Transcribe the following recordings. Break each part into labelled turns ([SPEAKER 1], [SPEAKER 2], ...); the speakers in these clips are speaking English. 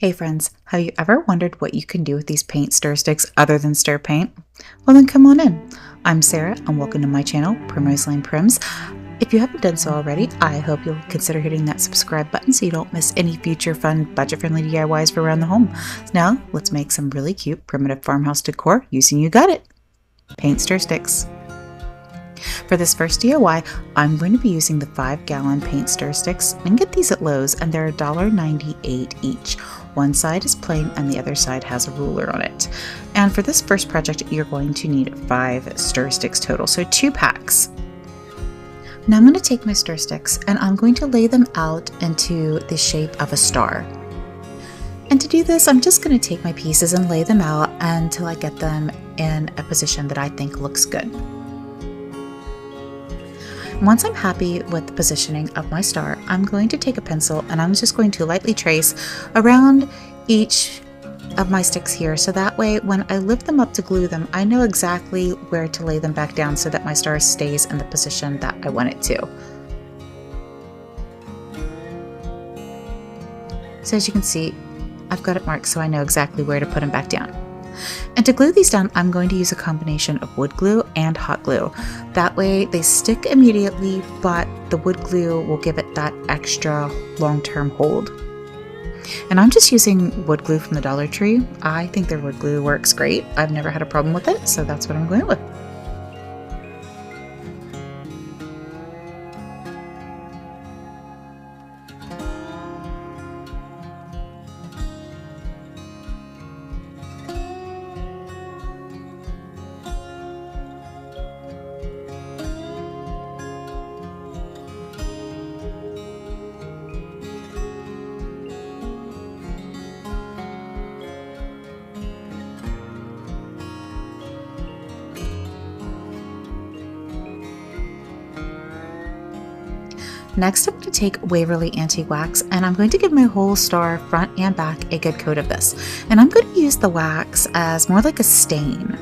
[SPEAKER 1] Hey friends, have you ever wondered what you can do with these paint stir sticks other than stir paint? Well then come on in. I'm Sarah and welcome to my channel, Primrose Lane Prims. If you haven't done so already, I hope you'll consider hitting that subscribe button so you don't miss any future fun, budget-friendly DIYs for around the home. Now, let's make some really cute primitive farmhouse decor using You Got It! Paint stir sticks. For this first DIY, I'm going to be using the 5-gallon paint stir sticks. You can get these at Lowe's and they're $1.98 each. One side is plain and the other side has a ruler on it. And for this first project, you're going to need 5 stir sticks total, so 2 packs. Now I'm going to take my stir sticks and I'm going to lay them out into the shape of a star. And to do this, I'm just going to take my pieces and lay them out until I get them in a position that I think looks good. Once I'm happy with the positioning of my star, I'm going to take a pencil and I'm just going to lightly trace around each of my sticks here, so that way when I lift them up to glue them, I know exactly where to lay them back down so that my star stays in the position that I want it to. So as you can see, I've got it marked so I know exactly where to put them back down. And to glue these down, I'm going to use a combination of wood glue and hot glue. That way they stick immediately, but the wood glue will give it that extra long-term hold. And I'm just using wood glue from the Dollar Tree. I think their wood glue works great. I've never had a problem with it, so that's what I'm going with. Next, I'm going to take Waverly Antique Wax and I'm going to give my whole star front and back a good coat of this. And I'm going to use the wax as more like a stain.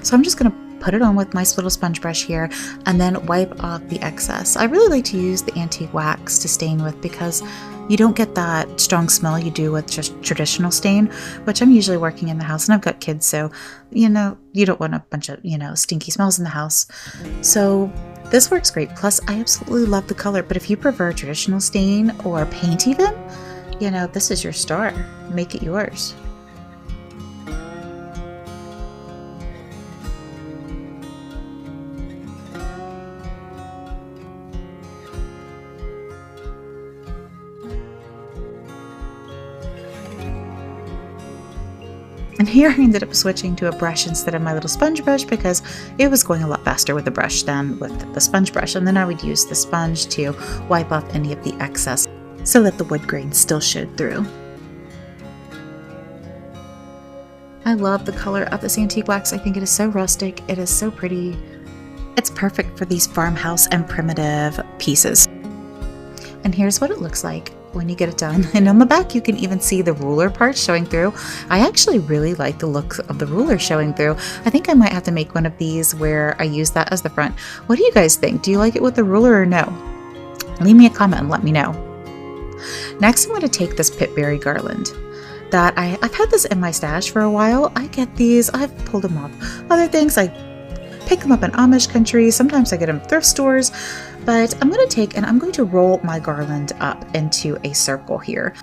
[SPEAKER 1] So I'm just going to put it on with my little sponge brush here and then wipe off the excess. I really like to use the antique wax to stain with because you don't get that strong smell you do with just traditional stain, which I'm usually working in the house and I've got kids, so you don't want a bunch of stinky smells in the house. So this works great. Plus I absolutely love the color, but if you prefer traditional stain or paint even, this is your star. Make it yours. And here I ended up switching to a brush instead of my little sponge brush because it was going a lot faster with the brush than with the sponge brush. And then I would use the sponge to wipe off any of the excess so that the wood grain still showed through. I love the color of this antique wax. I think it is so rustic. It is so pretty. It's perfect for these farmhouse and primitive pieces. And here's what it looks like when you get it done. And on the back you can even see the ruler part showing through. I actually really like the look of the ruler showing through. I think I might have to make one of these where I use that as the front. What do you guys think? Do you like it with the ruler or no? Leave me a comment and let me know. Next I'm going to take this pitberry garland that I've had this in my stash for a while. I get these, I've pulled them off other things. I pick them up in Amish country. Sometimes I get them at thrift stores. But I'm going to take and I'm going to roll my garland up into a circle here.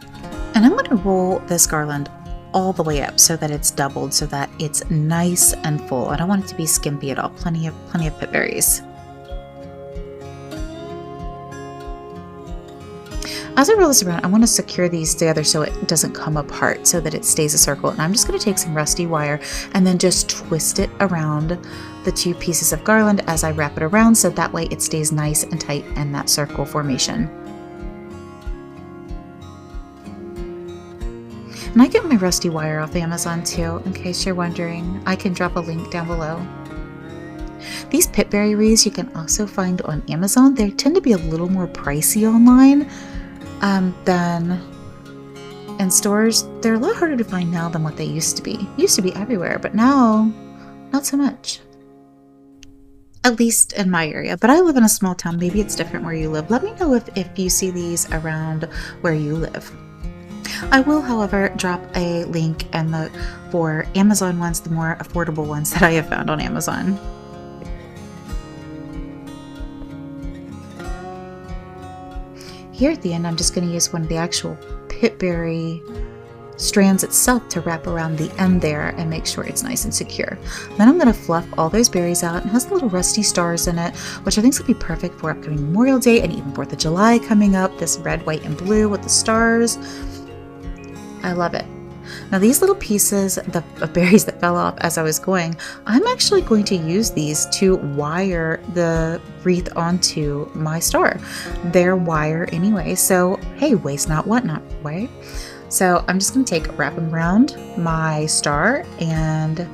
[SPEAKER 1] And I'm going to roll this garland all the way up so that it's doubled, so that it's nice and full. I don't want it to be skimpy at all. Plenty of pitberries. As I roll this around, I want to secure these together so it doesn't come apart, so that it stays a circle. And I'm just going to take some rusty wire and then just twist it around the 2 pieces of garland as I wrap it around, so that way it stays nice and tight in that circle formation. And I get my rusty wire off Amazon too, in case you're wondering. I can drop a link down below. These pitberry wreaths you can also find on Amazon. They tend to be a little more pricey online than in stores. They're a lot harder to find now than what they used to be. Used to be everywhere, but now not so much. At least in my area, but I live in a small town. Maybe it's different where you live. Let me know if you see these around where you live. I will, however, drop a link for Amazon ones, the more affordable ones that I have found on Amazon. Here at the end, I'm just going to use one of the actual pitberry strands itself to wrap around the end there and make sure it's nice and secure. Then I'm going to fluff all those berries out. It has little rusty stars in it, which I think is going to be perfect for upcoming Memorial Day and even 4th of July coming up. This red, white, and blue with the stars. I love it. Now these little pieces of berries that fell off as I was going, I'm actually going to use these to wire the wreath onto my star. They're wire anyway, so hey, waste not, want not, right? So I'm just going to wrap them around my star and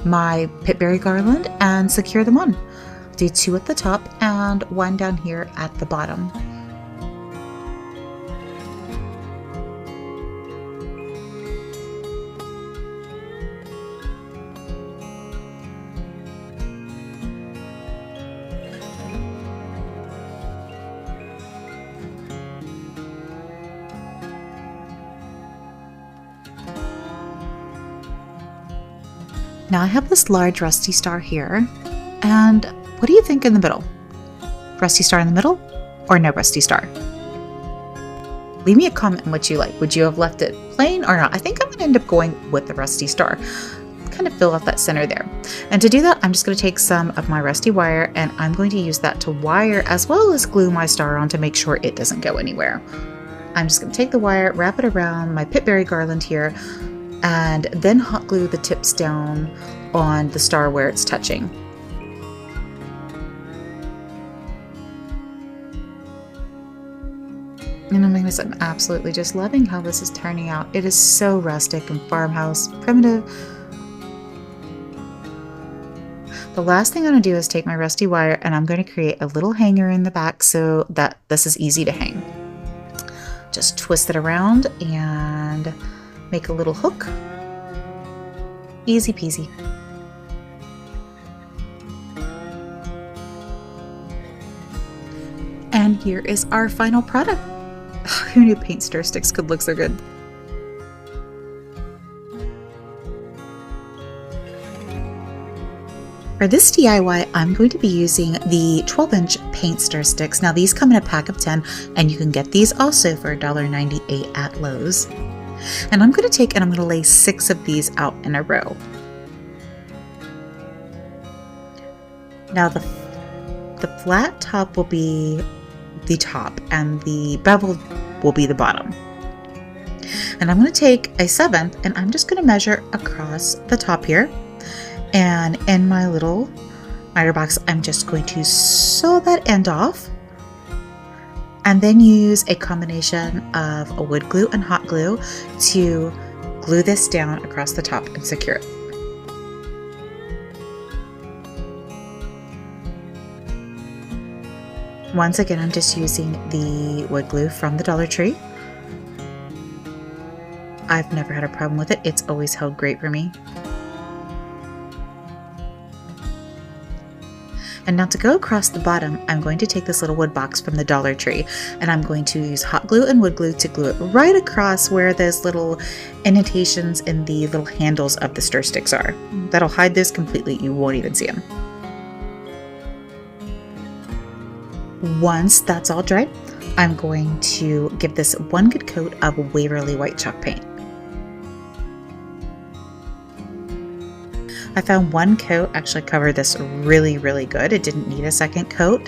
[SPEAKER 1] my pitberry garland and secure them on. Do 2 at the top and 1 down here at the bottom. Now I have this large rusty star here, and what do you think in the middle? Rusty star in the middle, or no rusty star? Leave me a comment on what you like. Would you have left it plain or not? I think I'm going to end up going with the rusty star. Kind of fill out that center there. And to do that, I'm just going to take some of my rusty wire, and I'm going to use that to wire as well as glue my star on to make sure it doesn't go anywhere. I'm just going to take the wire, wrap it around my pitberry garland here, and then hot glue the tips down on the star where it's touching. And oh my goodness, I'm absolutely just loving how this is turning out. It is so rustic and farmhouse, primitive. The last thing I'm going to do is take my rusty wire and I'm going to create a little hanger in the back so that this is easy to hang. Just twist it around and make a little hook. Easy peasy. And here is our final product. Who knew paint stir sticks could look so good? For this DIY, I'm going to be using the 12-inch paint stir sticks. Now these come in a pack of 10 and you can get these also for $1.98 at Lowe's. And I'm going to take and I'm going to lay 6 of these out in a row. Now the flat top will be the top and the bevel will be the bottom. And I'm going to take a 7th and I'm just going to measure across the top here. And in my little miter box, I'm just going to sew that end off and then use a combination of a wood glue and hot glue to glue this down across the top and secure it. Once again, I'm just using the wood glue from the Dollar Tree. I've never had a problem with it. It's always held great for me. And now to go across the bottom, I'm going to take this little wood box from the Dollar Tree and I'm going to use hot glue and wood glue to glue it right across where those little indentations in the little handles of the stir sticks are. That'll hide those completely. You won't even see them. Once that's all dried, I'm going to give this one good coat of Waverly white chalk paint. I found one coat actually covered this really, really good. It didn't need a second coat.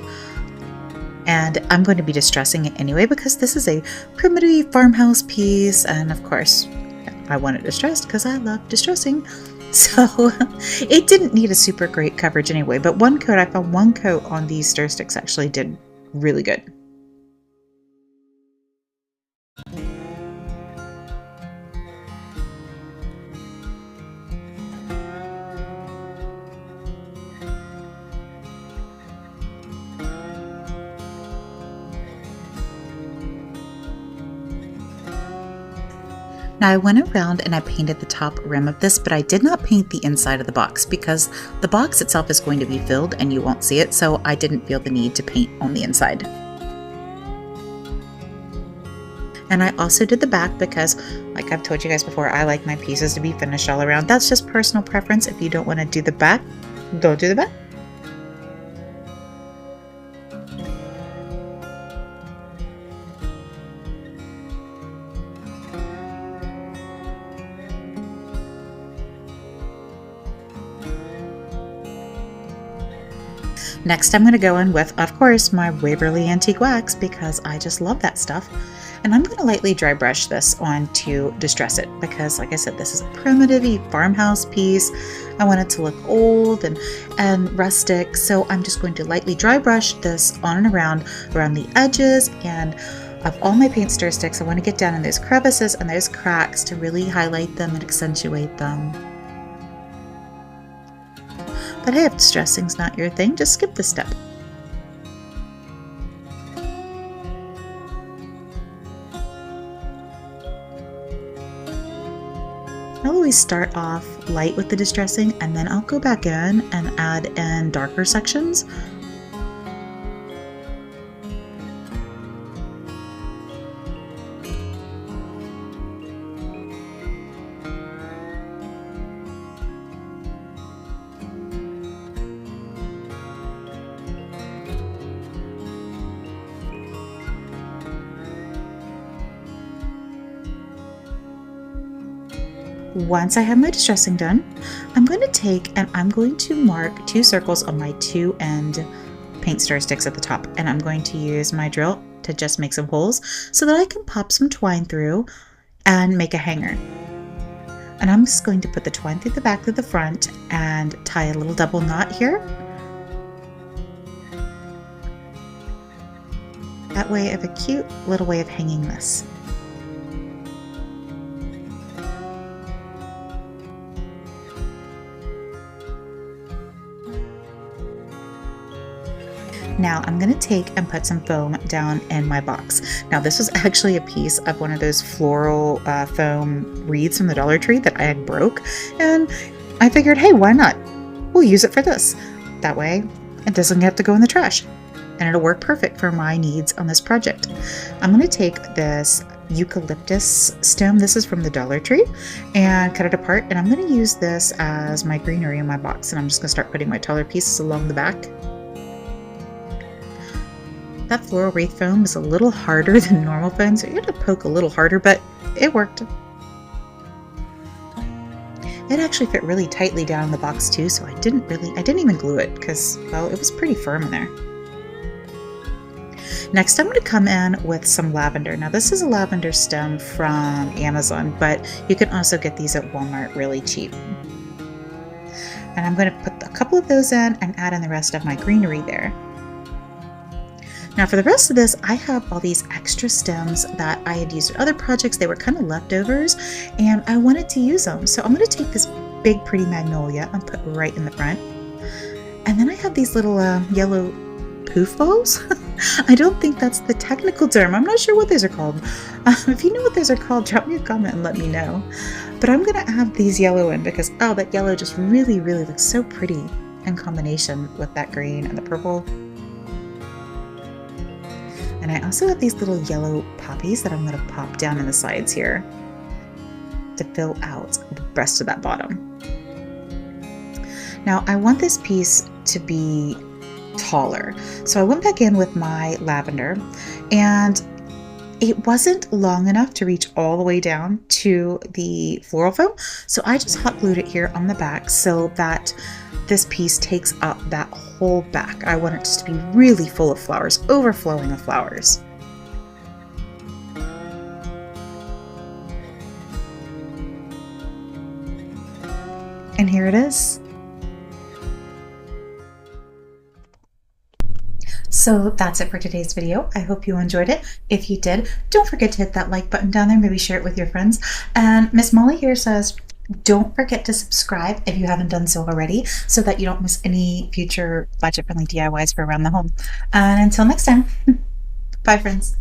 [SPEAKER 1] And I'm going to be distressing it anyway because this is a primitive farmhouse piece. And of course, I want it distressed because I love distressing. So it didn't need a super great coverage anyway. But I found one coat on these stir sticks actually did really good. Now I went around and I painted the top rim of this, but I did not paint the inside of the box because the box itself is going to be filled and you won't see it, so I didn't feel the need to paint on the inside. And And I also did the back because, like I've told you guys before, I like my pieces to be finished all around. That's just personal preference. If you don't want to do the back, don't do the back. Next, I'm going to go in with, of course, my Waverly Antique Wax because I just love that stuff. And I'm going to lightly dry brush this on to distress it because, like I said, this is a primitive farmhouse piece. I want it to look old and rustic, so I'm just going to lightly dry brush this on and around the edges. And of all my paint stir sticks, I want to get down in those crevices and those cracks to really highlight them and accentuate them. But hey, if distressing's not your thing, just skip this step. I'll always start off light with the distressing and then I'll go back in and add in darker sections. Once I have my distressing done, I'm going to take and I'm going to mark 2 circles on my 2 end paint stir sticks at the top, and I'm going to use my drill to just make some holes so that I can pop some twine through and make a hanger. And I'm just going to put the twine through the back of the front and tie a little double knot here. That way I have a cute little way of hanging this. Now I'm going to take and put some foam down in my box. Now this was actually a piece of one of those floral foam wreaths from the Dollar Tree that I had broke, and I figured, hey, why not? We'll use it for this. That way it doesn't have to go in the trash, and it'll work perfect for my needs on this project. I'm going to take this eucalyptus stem, this is from the Dollar Tree, and cut it apart, and I'm going to use this as my greenery in my box, and I'm just going to start putting my taller pieces along the back. That floral wreath foam is a little harder than normal foam, so you have to poke a little harder, but it worked. It actually fit really tightly down in the box too, so I didn't even glue it because, well, it was pretty firm in there. Next, I'm going to come in with some lavender. Now this is a lavender stem from Amazon, but you can also get these at Walmart really cheap. And I'm going to put a couple of those in and add in the rest of my greenery there. Now for the rest of this, I have all these extra stems that I had used in other projects. They were kind of leftovers and I wanted to use them. So I'm going to take this big pretty magnolia and put right in the front. And then I have these little yellow poof balls. I don't think that's the technical term. I'm not sure what these are called. If you know what these are called, drop me a comment and let me know. But I'm going to add these yellow in because, oh, that yellow just really, really looks so pretty in combination with that green and the purple. And I also have these little yellow poppies that I'm going to pop down in the sides here to fill out the rest of that bottom. Now I want this piece to be taller. So I went back in with my lavender and it wasn't long enough to reach all the way down to the floral foam. So I just hot glued it here on the back so that this piece takes up that whole back. I want it just to be really full of flowers, overflowing of flowers. And here it is. So that's it for today's video. I hope you enjoyed it. If you did, don't forget to hit that like button down there, maybe share it with your friends. And Miss Molly here says, don't forget to subscribe if you haven't done so already so that you don't miss any future budget-friendly DIYs for around the home. And until next time, bye friends.